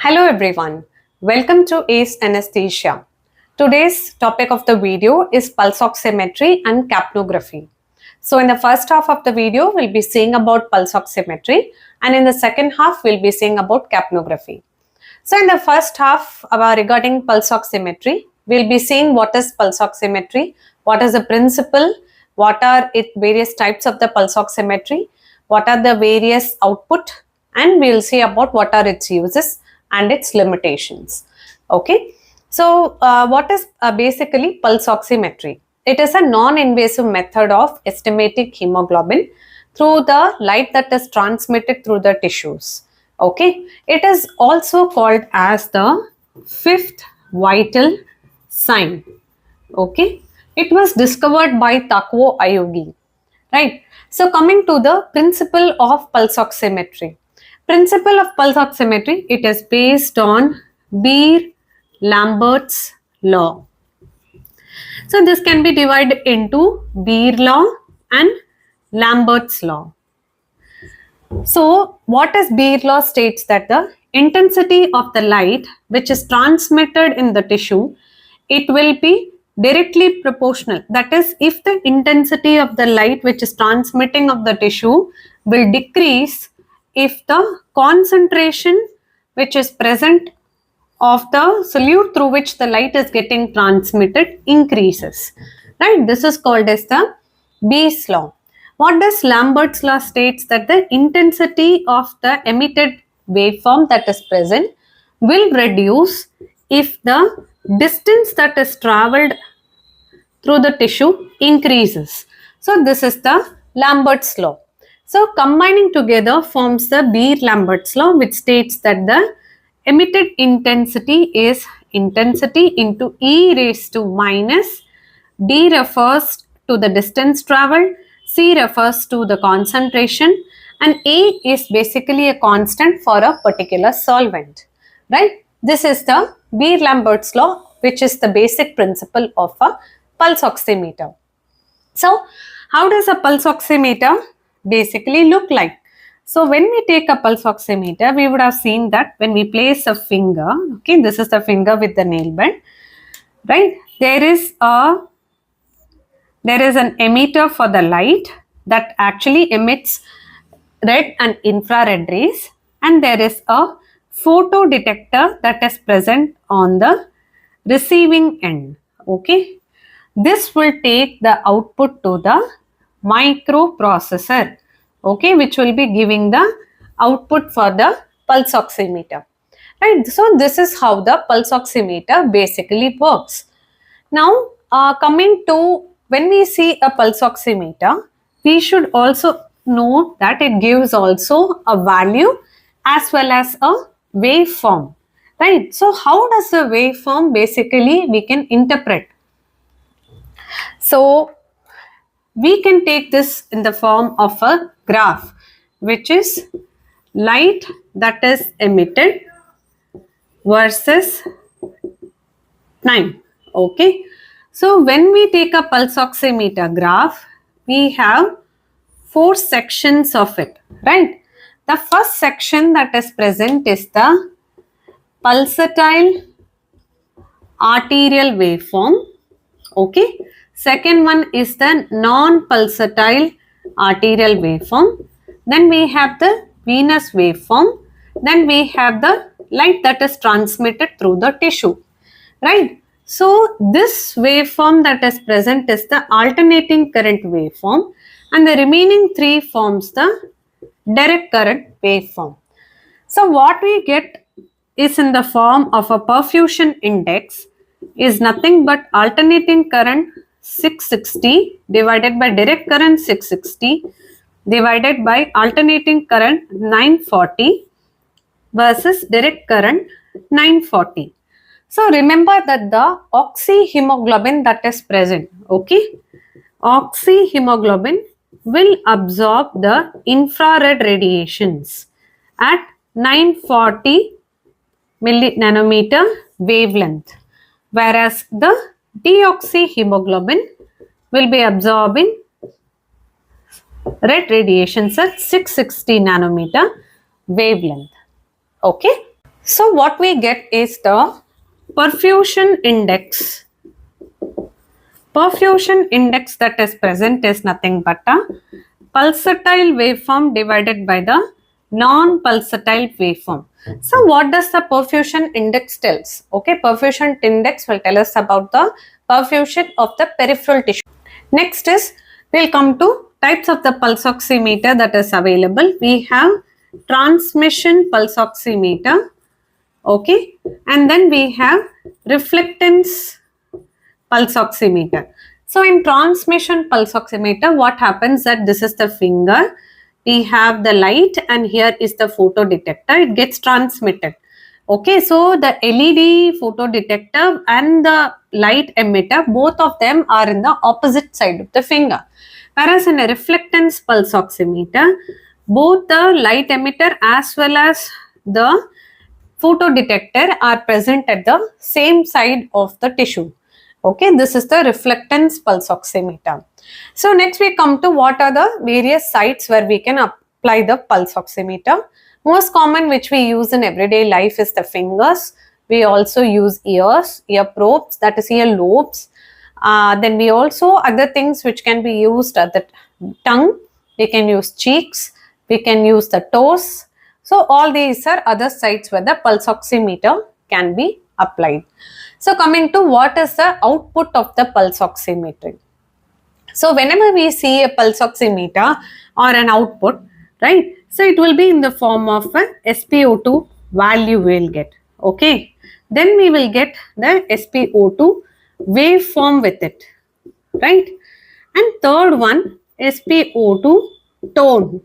Hello everyone, welcome to ACE Anesthesia. Today's topic of the video is pulse oximetry and capnography. So in the first half of the video, we'll be seeing about pulse oximetry, and in the second half, we'll be seeing about capnography. So in the first half regarding pulse oximetry, we'll be seeing what is pulse oximetry, what is the principle, what are its various types of the pulse oximetry, what are the various output, and we'll see about what are its uses and its limitations. Okay, so what is basically pulse oximetry? It is a non-invasive method of estimating hemoglobin through the light that is transmitted through the tissues. Okay, it is also called as the fifth vital sign. Okay, it was discovered by Takeo Aogi. Right. So coming to the principle of pulse oximetry. Principle of pulse oximetry, it is based on Beer-Lambert's law. So this can be divided into Beer law and Lambert's law. So what is Beer law states that the intensity of the light which is transmitted in the tissue, it will be directly proportional. That is, if the intensity of the light which is transmitting of the tissue will decrease if the concentration which is present of the solute through which the light is getting transmitted increases. Right? This is called as the Beer's law. What does Lambert's law states that the intensity of the emitted waveform that is present will reduce if the distance that is traveled through the tissue increases. So this is the Lambert's law. So combining together forms the Beer-Lambert's law, which states that the emitted intensity is intensity into e raised to minus, d refers to the distance traveled, c refers to the concentration, and a is basically a constant for a particular solvent. Right? This is the Beer-Lambert's law, which is the basic principle of a pulse oximeter. So how does a pulse oximeter basically look like? So when we take a pulse oximeter, we would have seen that when we place a finger, okay, this is the finger with the nail bed, right? There is an emitter for the light that actually emits red and infrared rays, and there is a photo detector that is present on the receiving end. Okay, this will take the output to the microprocessor, okay, which will be giving the output for the pulse oximeter. Right, so this is how the pulse oximeter basically works. Now coming to when we see a pulse oximeter, we should also note that it gives also a value as well as a waveform. Right, so how does the waveform basically we can interpret? So we can take this in the form of a graph, which is light that is emitted versus time. Okay, so when we take a pulse oximeter graph, we have 4 sections of it, right? The first section that is present is the pulsatile arterial waveform. Okay, second one is the non-pulsatile arterial waveform. Then we have the venous waveform. Then we have the light that is transmitted through the tissue, right? So this waveform that is present is the alternating current waveform, and the remaining 3 forms the direct current waveform. So what we get is in the form of a perfusion index is nothing but alternating current 660 divided by direct current 660 divided by alternating current 940 versus direct current 940. So remember that the oxyhemoglobin that is present, okay, oxyhemoglobin will absorb the infrared radiations at 940 millinanometer wavelength, whereas the deoxyhemoglobin will be absorbing red radiations at 660 nanometer wavelength. Okay. So what we get is the perfusion index. Perfusion index that is present is nothing but a pulsatile waveform divided by the non-pulsatile waveform. So what does the perfusion index tells? Okay, perfusion index will tell us about the perfusion of the peripheral tissue. Next is, we'll come to types of the pulse oximeter that is available. We have transmission pulse oximeter, okay, and then we have reflectance pulse oximeter. So in transmission pulse oximeter, what happens that this is the finger, we have the light and here is the photo detector, it gets transmitted. Okay, so the LED photo detector and the light emitter, both of them are in the opposite side of the finger. Whereas in a reflectance pulse oximeter, both the light emitter as well as the photo detector are present at the same side of the tissue. Okay, this is the reflectance pulse oximeter. So next we come to what are the various sites where we can apply the pulse oximeter. Most common which we use in everyday life is the fingers. We also use ears, ear probes, that is ear lobes. Then we also other things which can be used at the tongue. We can use cheeks, we can use the toes. So all these are other sites where the pulse oximeter can be applied. So coming to what is the output of the pulse oximetry. So whenever we see a pulse oximeter or an output, right? So it will be in the form of a SpO2 value we will get. Okay. Then we will get the SpO2 waveform with it, right? And third one, SpO2 tone,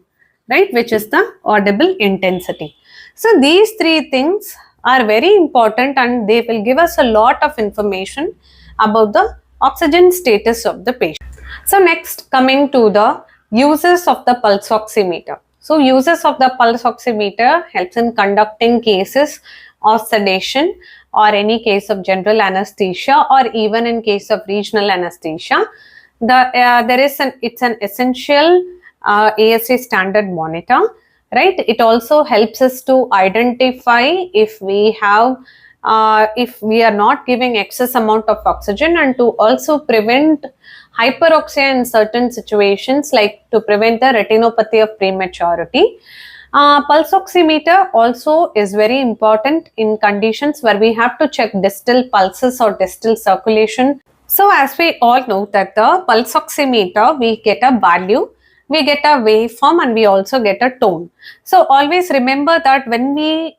right, which is the audible intensity. So these three things are very important and they will give us a lot of information about the oxygen status of the patient. So next, coming to the uses of the pulse oximeter. So uses of the pulse oximeter helps in conducting cases of sedation or any case of general anesthesia or even in case of regional anesthesia. It's an essential ASA standard monitor, right? It also helps us to identify if we have if we are not giving excess amount of oxygen and to also prevent hyperoxia in certain situations, like to prevent the retinopathy of prematurity. Pulse oximeter also is very important in conditions where we have to check distal pulses or distal circulation. So as we all know that the pulse oximeter, we get a value, we get a waveform and we also get a tone. So always remember that when we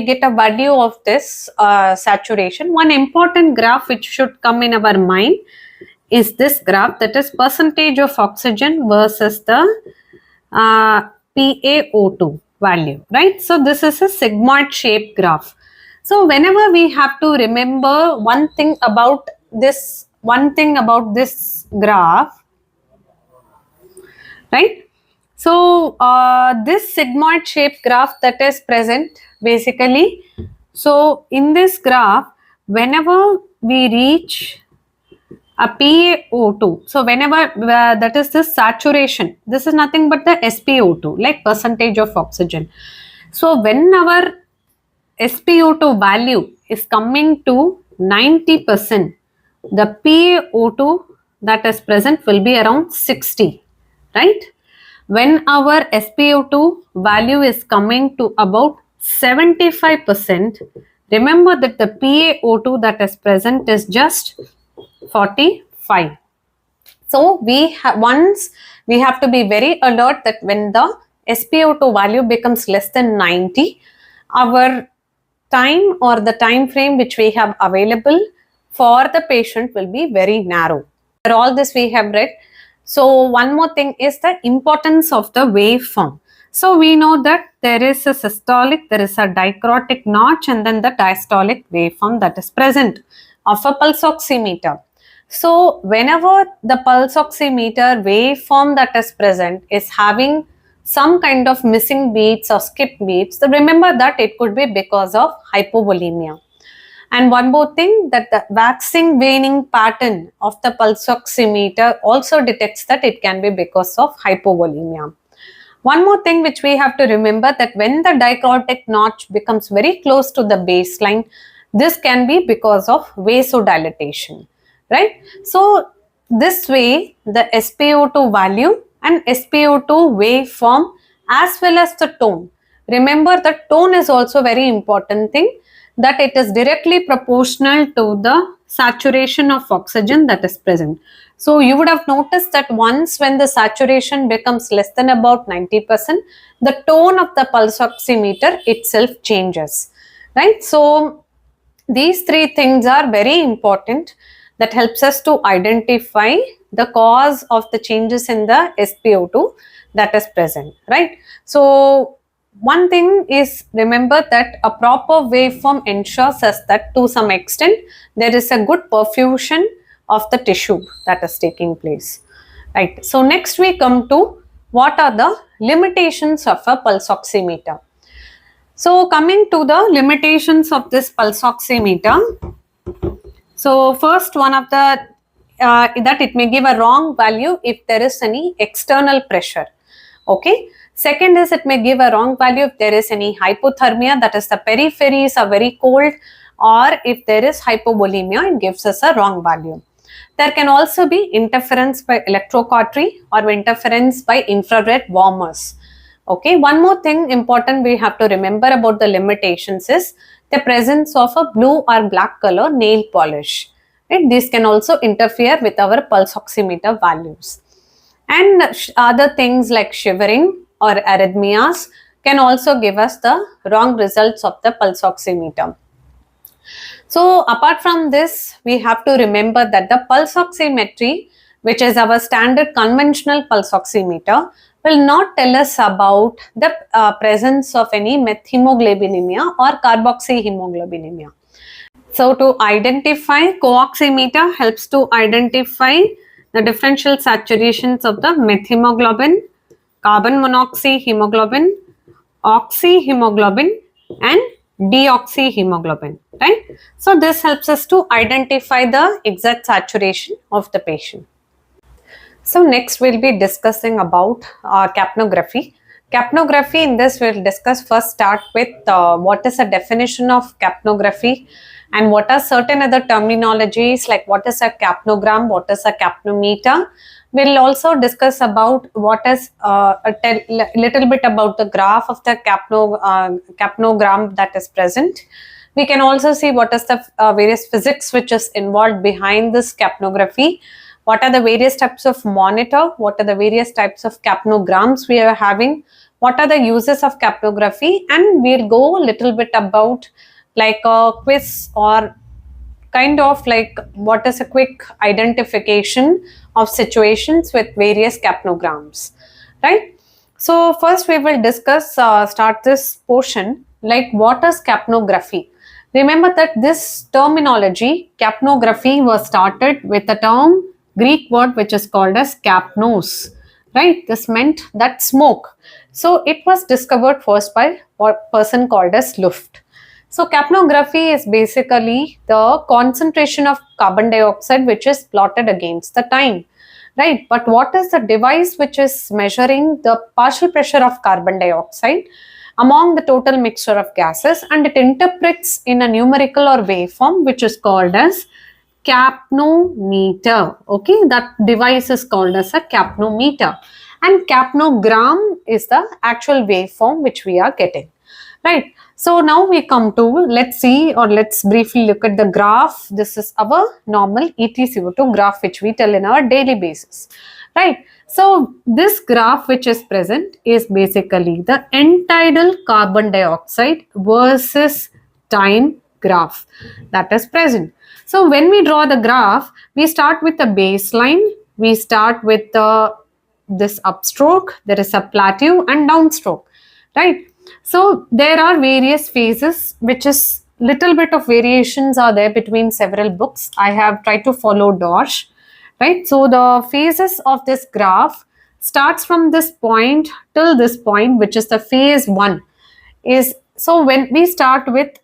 get a value of this saturation, one important graph which should come in our mind is this graph, that is percentage of oxygen versus the PaO2 value, right? So this is a sigmoid shaped graph. So whenever we have to remember one thing about this graph, right? So this sigmoid shaped graph that is present basically, so in this graph, whenever we reach a PaO2, so whenever that is the saturation, this is nothing but the SpO2, like percentage of oxygen. So when our SpO2 value is coming to 90%, the PaO2 that is present will be around 60, right? When our SpO2 value is coming to about 75%, remember that the PaO2 that is present is just 45. So once we have to be very alert that when the SpO2 value becomes less than 90, our time or the time frame which we have available for the patient will be very narrow. For all this we have read. So one more thing is the importance of the waveform. So we know that there is a systolic, there is a dicrotic notch and then the diastolic waveform that is present of a pulse oximeter. So whenever the pulse oximeter waveform that is present is having some kind of missing beats or skip beats, so remember that it could be because of hypovolemia. And one more thing, that the waxing waning pattern of the pulse oximeter also detects that it can be because of hypovolemia. One more thing which we have to remember, that when the dichrotic notch becomes very close to the baseline, this can be because of vasodilatation, right? So this way the SpO2 value and SpO2 waveform as well as the tone. Remember, the tone is also very important thing, that it is directly proportional to the saturation of oxygen that is present. So you would have noticed that once when the saturation becomes less than about 90%, the tone of the pulse oximeter itself changes, right? So these three things are very important, that helps us to identify the cause of the changes in the SpO2 that is present, right? So one thing is, remember that a proper waveform ensures us that to some extent there is a good perfusion of the tissue that is taking place, right? So next we come to what are the limitations of a pulse oximeter. So coming to the limitations of this pulse oximeter, so first one of the that it may give a wrong value if there is any external pressure. Okay. Second is, it may give a wrong value if there is any hypothermia, that is the peripheries are very cold, or if there is hypovolemia, it gives us a wrong value. There can also be interference by electrocautery or interference by infrared warmers. Okay, one more thing important we have to remember about the limitations is the presence of a blue or black color nail polish. Right? This can also interfere with our pulse oximeter values. And other things like shivering or arrhythmias can also give us the wrong results of the pulse oximeter. So apart from this, we have to remember that the pulse oximetry, which is our standard conventional pulse oximeter, will not tell us about the presence of any methemoglobinemia or carboxyhemoglobinemia. So to identify, co-oximeter helps to identify the differential saturations of the methemoglobin, carbon monoxyhemoglobin, oxyhemoglobin and deoxyhemoglobin, right? So this helps us to identify the exact saturation of the patient. So next we'll be discussing about capnography. Capnography, in this we'll discuss, first start with what is a definition of capnography and what are certain other terminologies, like what is a capnogram, what is a capnometer. We'll also discuss about what is a little bit about the graph of the capnogram that is present. We can also see what is the various physics which is involved behind this capnography. What are the various types of monitor? What are the various types of capnograms we are having? What are the uses of capnography? And we'll go a little bit about like a quiz, or kind of like what is a quick identification of situations with various capnograms, right? So first we will discuss, start this portion, like what is capnography. Remember that this terminology, capnography, was started with a term, Greek word which is called as capnos, right? This meant that smoke. So it was discovered first by a person called as Luft. So capnography is basically the concentration of carbon dioxide which is plotted against the time, right? But what is the device which is measuring the partial pressure of carbon dioxide among the total mixture of gases, and it interprets in a numerical or waveform which is called as capnometer. Okay, that device is called as a capnometer, and capnogram is the actual waveform which we are getting, right? So now we come to, let's see, or let's briefly look at the graph. This is our normal EtCO2 graph which we tell in our daily basis, right? So this graph which is present is basically the end-tidal carbon dioxide versus time graph that is present. So when we draw the graph, we start with the baseline, we start with this upstroke, there is a plateau and downstroke, right? So there are various phases, which is little bit of variations are there between several books. I have tried to follow Dorsch, right? So the phases of this graph starts from this point till this point, which is the phase 1. Is so when we start with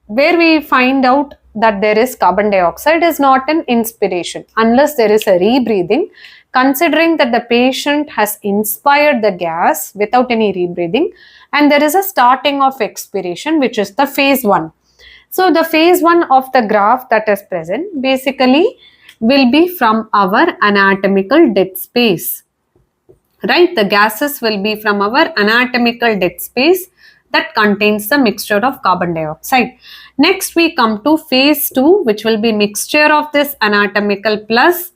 where we find out that there is carbon dioxide is not an inspiration. Unless there is a rebreathing, considering that the patient has inspired the gas without any rebreathing, and there is a starting of expiration, which is the phase 1. So the phase 1 of the graph that is present basically will be from our anatomical dead space. Right, the gases will be from our anatomical dead space that contains the mixture of carbon dioxide. Next we come to phase 2, which will be mixture of this anatomical plus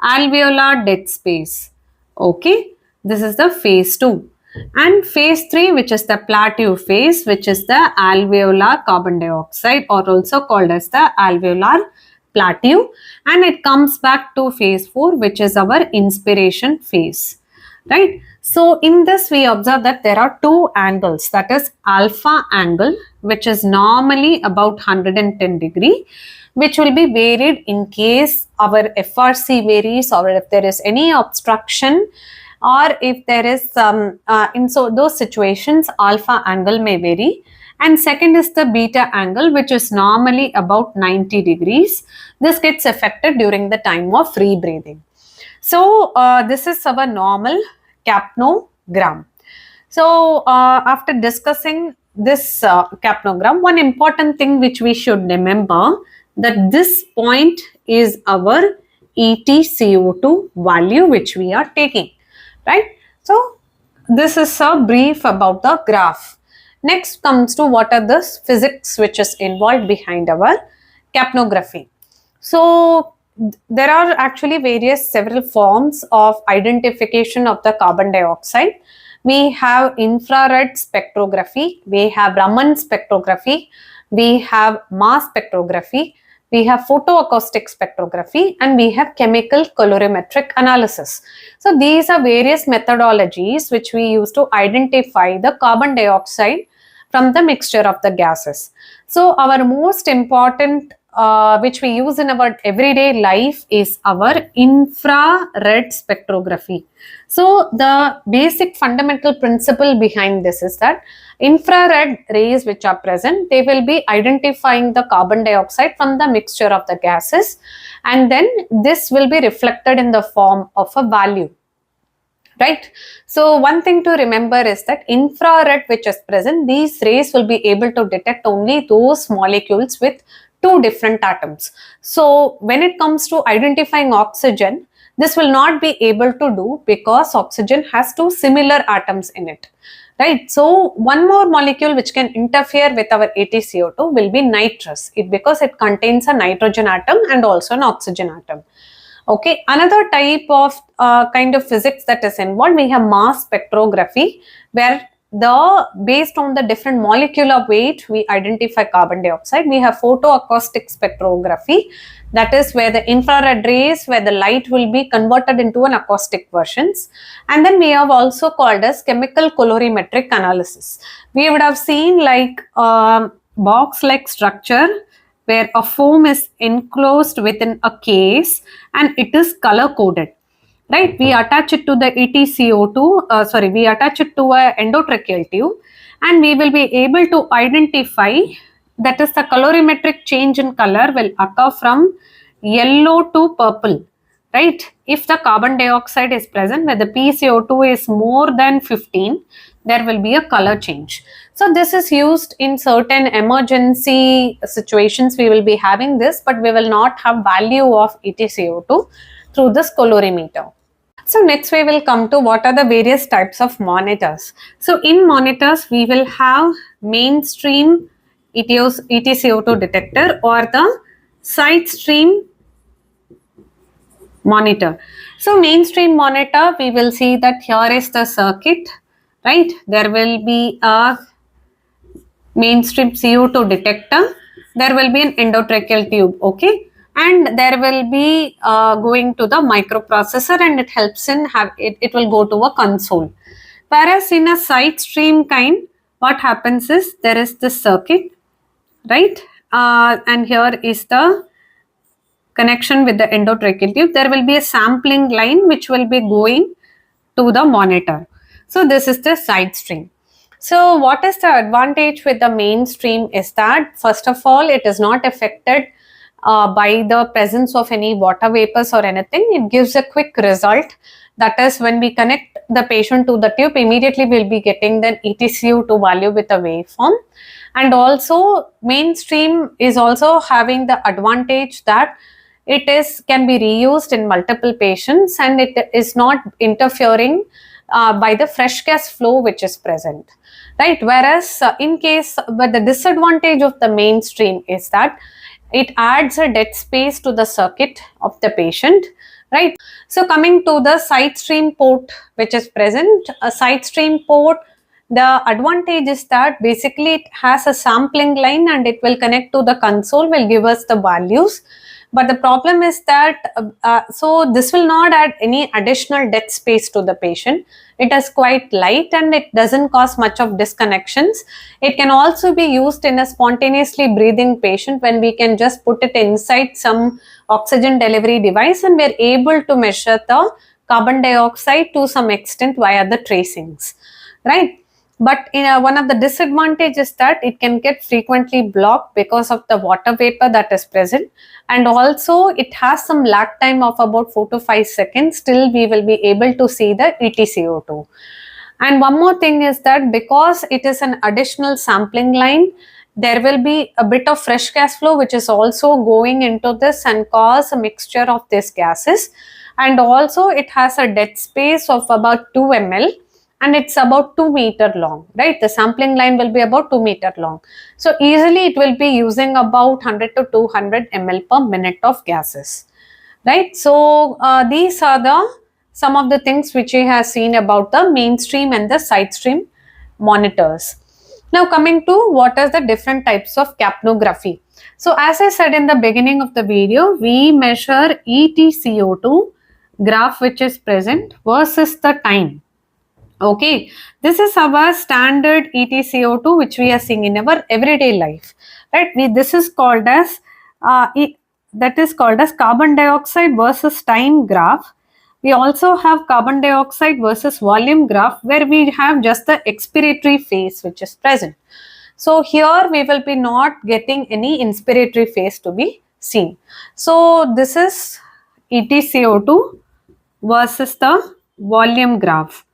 alveolar dead space. Okay, this is the phase 2. And phase 3, which is the plateau phase, which is the alveolar carbon dioxide, or also called as the alveolar plateau, and it comes back to phase 4, which is our inspiration phase. Right, so in this we observe that there are two angles, that is alpha angle, which is normally about 110 degree, which will be varied in case our FRC varies, or if there is any obstruction, or if there is in those situations alpha angle may vary. And second is the beta angle, which is normally about 90 degrees. This gets affected during the time of rebreathing. So this is our normal capnogram. So after discussing this capnogram, one important thing which we should remember, that this point is our EtCO2 value which we are taking, right? So this is a brief about the graph. Next comes to what are the physics which is involved behind our capnography. So there are actually several forms of identification of the carbon dioxide. We have infrared spectrography, we have Raman spectrography, we have mass spectrography, we have photoacoustic spectrography, and we have chemical colorimetric analysis. So these are various methodologies which we use to identify the carbon dioxide from the mixture of the gases. So our most important which we use in our everyday life is our infrared spectrography. So the basic fundamental principle behind this is that infrared rays which are present, they will be identifying the carbon dioxide from the mixture of the gases, and then this will be reflected in the form of a value. Right, so one thing to remember is that infrared which is present, these rays will be able to detect only those molecules with two different atoms. So when it comes to identifying oxygen, this will not be able to do because oxygen has two similar atoms in it. Right, so one more molecule which can interfere with our AtCO2 will be nitrous, because it contains a nitrogen atom and also an oxygen atom. Okay, another type of kind of physics that is involved, we have mass spectrography, where based on the different molecular weight we identify carbon dioxide. We have photoacoustic spectrography, that is where the infrared rays, where the light will be converted into an acoustic versions. And then we have also called as chemical colorimetric analysis. We would have seen like box like structure where a foam is enclosed within a case and it is color coded. Right, we attach it to the EtCO2, we attach it to a endotracheal tube, and we will be able to identify, that is the colorimetric change in color will occur from yellow to purple. Right, if the carbon dioxide is present, where the PCO2 is more than 15, there will be a color change. So this is used in certain emergency situations, we will be having this, but we will not have value of EtCO2 through this colorimeter. So next we will come to what are the various types of monitors. So in monitors we will have mainstream EtCO2 detector or the side stream monitor. So mainstream monitor, we will see that here is the circuit, right? There will be a mainstream CO2 detector, there will be an endotracheal tube, okay, and there will be going to the microprocessor, and it helps in it will go to a console. Whereas in a side stream kind, what happens is there is this circuit, right, and here is the connection with the endotracheal tube. There will be a sampling line which will be going to the monitor. So this is the side stream. So what is the advantage with the mainstream is that, first of all, it is not affected by the presence of any water vapors or anything. It gives a quick result. That is, when we connect the patient to the tube, immediately we'll be getting the EtCO2 value with a waveform. And also, mainstream is also having the advantage that it is can be reused in multiple patients, and it is not interfering by the fresh gas flow which is present, right? Whereas but the disadvantage of the mainstream is that it adds a dead space to the circuit of the patient, right? So coming to the side stream port which is present, a side stream port, the advantage is that basically it has a sampling line and it will connect to the console, will give us the values. But the problem is that so this will not add any additional dead space to the patient. It is quite light and it doesn't cause much of disconnections. It can also be used in a spontaneously breathing patient, when we can just put it inside some oxygen delivery device and we're able to measure the carbon dioxide to some extent via the tracings, right? But one of the disadvantages is that it can get frequently blocked because of the water vapor that is present, and also it has some lag time of about 4 to 5 seconds till we will be able to see the EtCO2. And one more thing is that because it is an additional sampling line, there will be a bit of fresh gas flow which is also going into this and cause a mixture of these gases. And also it has a dead space of about 2 ml, and it's about 2 meter long, right? The sampling line will be about 2 meter long. So easily it will be using about 100 to 200 ml per minute of gases, right? So these are the some of the things which we have seen about the mainstream and the side stream monitors. Now coming to what are the different types of capnography. So as I said in the beginning of the video, we measure EtCO2 graph which is present versus the time. Okay, this is our standard EtCO2 which we are seeing in our everyday life, right? This is called as that is called as carbon dioxide versus time graph. We also have carbon dioxide versus volume graph, where we have just the expiratory phase which is present. So here we will be not getting any inspiratory phase to be seen. So this is EtCO2 versus the volume graph.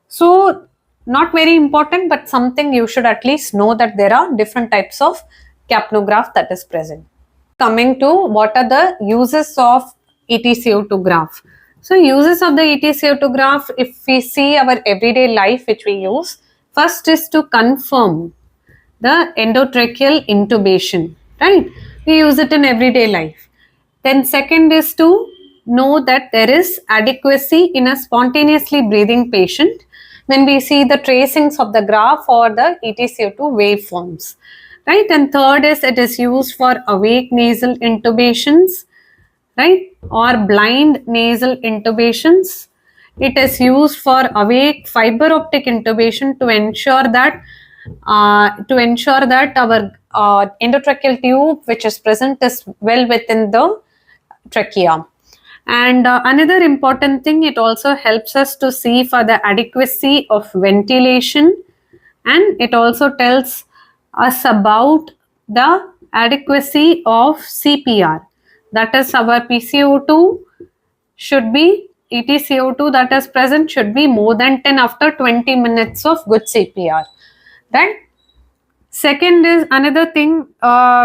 So not very important, but something you should at least know, that there are different types of capnograph that is present. Coming to what are the uses of EtCO2 graph. So uses of the EtCO2 graph, if we see our everyday life which we use, first is to confirm the endotracheal intubation, right? We use it in everyday life. Then second is to know that there is adequacy in a spontaneously breathing patient, when we see the tracings of the graph or the EtCO2 waveforms, right? And third is it is used for awake nasal intubations, right, or blind nasal intubations. It is used for awake fiber optic intubation to ensure that our endotracheal tube which is present is well within the trachea. And another important thing, it also helps us to see for the adequacy of ventilation, and it also tells us about the adequacy of CPR. That is, our PCO2 should be, EtCO2 that is present should be more than 10 after 20 minutes of good CPR, right? Second is another thing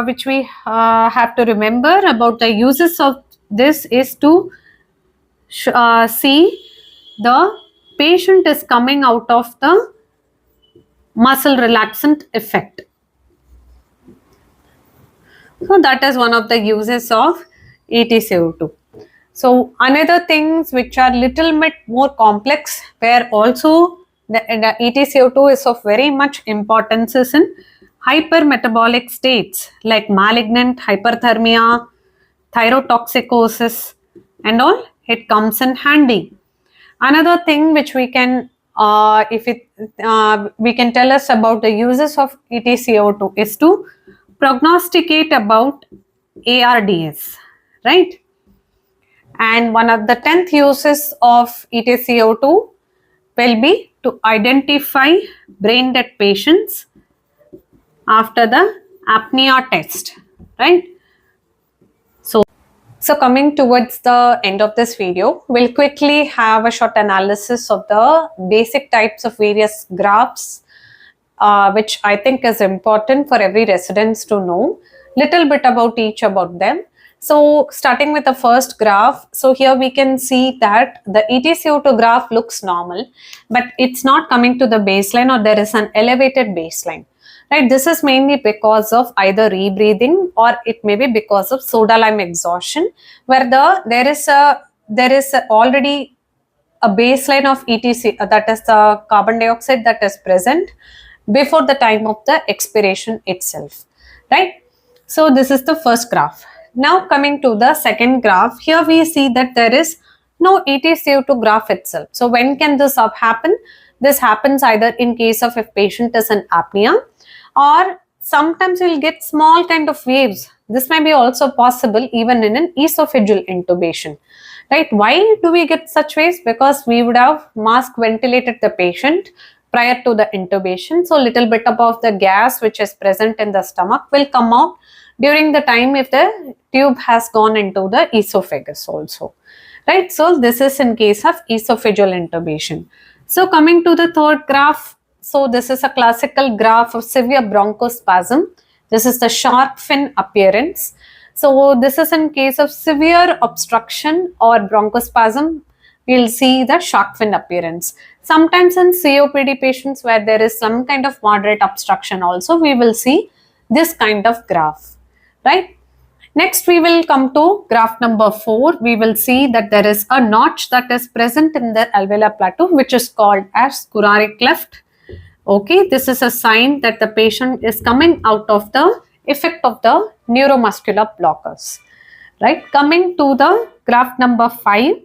which we have to remember about the uses of this is to see the patient is coming out of the muscle relaxant effect. So that is one of the uses of EtCO2. So another things which are little bit more complex, where also the EtCO2 is of very much importance, is in hypermetabolic states like malignant hyperthermia, thyrotoxicosis and all. It comes in handy. Another thing which we can we can tell us about the uses of EtCO2 is to prognosticate about ARDS, right? And one of the 10th uses of EtCO2 will be to identify brain dead patients after the apnea test, right? So coming towards the end of this video, we'll quickly have a short analysis of the basic types of various graphs, which I think is important for every residents to know little bit about each about them. So starting with the first graph, so here we can see that the EtCO2 graph looks normal, but it's not coming to the baseline, or there is an elevated baseline. Right, this is mainly because of either rebreathing, or it may be because of soda lime exhaustion, where there is already a baseline of ETC, that is the carbon dioxide that is present before the time of the expiration itself, right? So this is the first graph. Now coming to the second graph, here we see that there is no EtCO2 graph itself. So when can this happen? This happens either in case of if patient is in apnea, or sometimes we'll get small kind of waves. This may be also possible even in an esophageal intubation. Right? Why do we get such waves? Because we would have mask ventilated the patient prior to the intubation. So little bit of the gas which is present in the stomach will come out during the time if the tube has gone into the esophagus also. Right? So this is in case of esophageal intubation. So coming to the third graph, so this is a classical graph of severe bronchospasm. This is the shark fin appearance. So this is in case of severe obstruction or bronchospasm, we'll see the shark fin appearance. Sometimes in COPD patients where there is some kind of moderate obstruction also, we will see this kind of graph, right? Next, we will come to graph number 4. We will see that there is a notch that is present in the alveolar plateau, which is called as coronary cleft. Okay, this is a sign that the patient is coming out of the effect of the neuromuscular blockers, right? Coming to the graph number 5.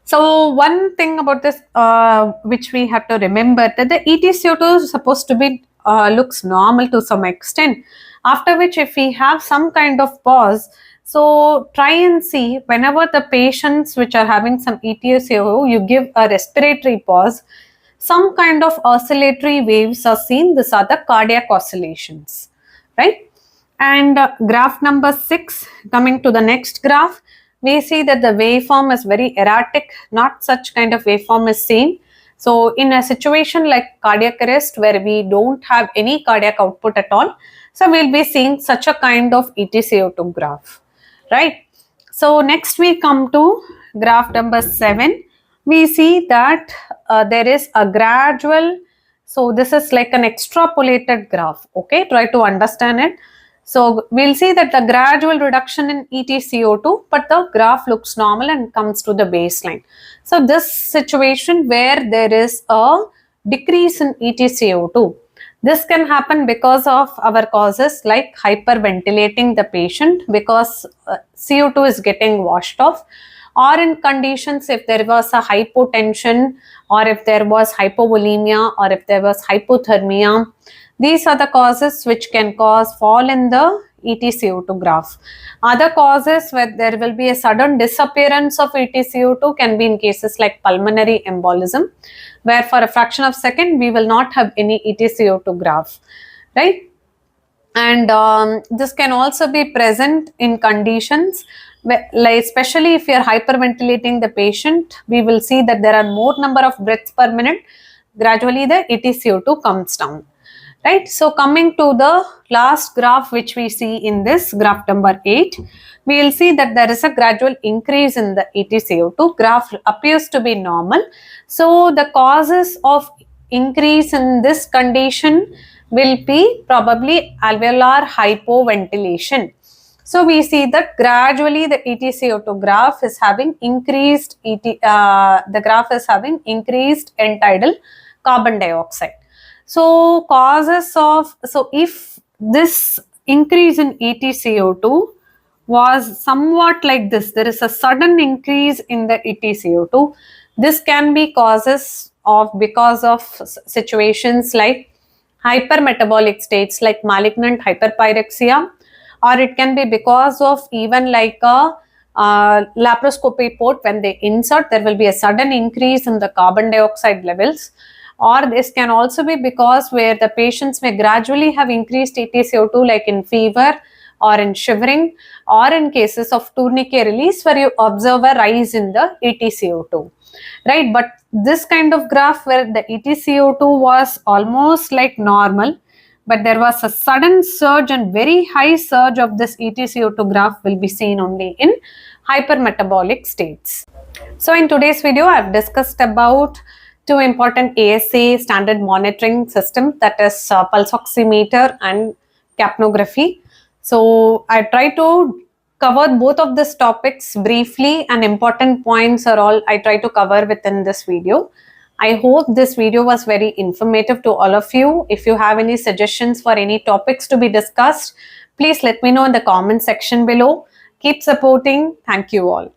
So one thing about this which we have to remember, that the EtCO2 is supposed to be looks normal to some extent, after which if we have some kind of pause, so try and see whenever the patients which are having some EtCO2, you give a respiratory pause, some kind of oscillatory waves are seen. These are the cardiac oscillations, right? And graph number 6, coming to the next graph, we see that the waveform is very erratic, not such kind of waveform is seen. So in a situation like cardiac arrest where we don't have any cardiac output at all, so we'll be seeing such a kind of EtCO2 graph, right? So next we come to graph number 7. We see that there is a gradual, so this is like an extrapolated graph, okay? Try to understand it. So we'll see that the gradual reduction in EtCO2, but the graph looks normal and comes to the baseline. So this situation where there is a decrease in EtCO2, this can happen because of our causes like hyperventilating the patient because CO2 is getting washed off, or in conditions if there was a hypotension, or if there was hypovolemia, or if there was hypothermia. These are the causes which can cause fall in the EtCO2 graph. Other causes where there will be a sudden disappearance of EtCO2 can be in cases like pulmonary embolism, where for a fraction of a second we will not have any EtCO2 graph, right? And this can also be present in conditions where, like especially if you are hyperventilating the patient, we will see that there are more number of breaths per minute. Gradually the EtCO2 comes down, right? So coming to the last graph which we see in this graph number 8, we will see that there is a gradual increase in the EtCO2. Graph appears to be normal. So the causes of increase in this condition will be probably alveolar hypoventilation. So we see that gradually the EtCO2 graph is having increased the graph is having increased end-tidal carbon dioxide. So causes of, so if this increase in EtCO2 was somewhat like this, there is a sudden increase in the EtCO2, this can be causes of because of situations like hypermetabolic states like malignant hyperpyrexia, or it can be because of even like a laparoscopy port. When they insert, there will be a sudden increase in the carbon dioxide levels, or this can also be because where the patients may gradually have increased EtCO2 like in fever or in shivering, or in cases of tourniquet release where you observe a rise in the EtCO2, right? But this kind of graph where the EtCO2 was almost like normal, but there was a sudden surge and very high surge of this EtCO2 graph will be seen only in hypermetabolic states. So in today's video, I've discussed about two important ASA standard monitoring system, that is pulse oximeter and capnography. So I try to cover both of these topics briefly, and important points are all I try to cover within this video. I hope this video was very informative to all of you. If you have any suggestions for any topics to be discussed, please let me know in the comment section below. Keep supporting. Thank you all.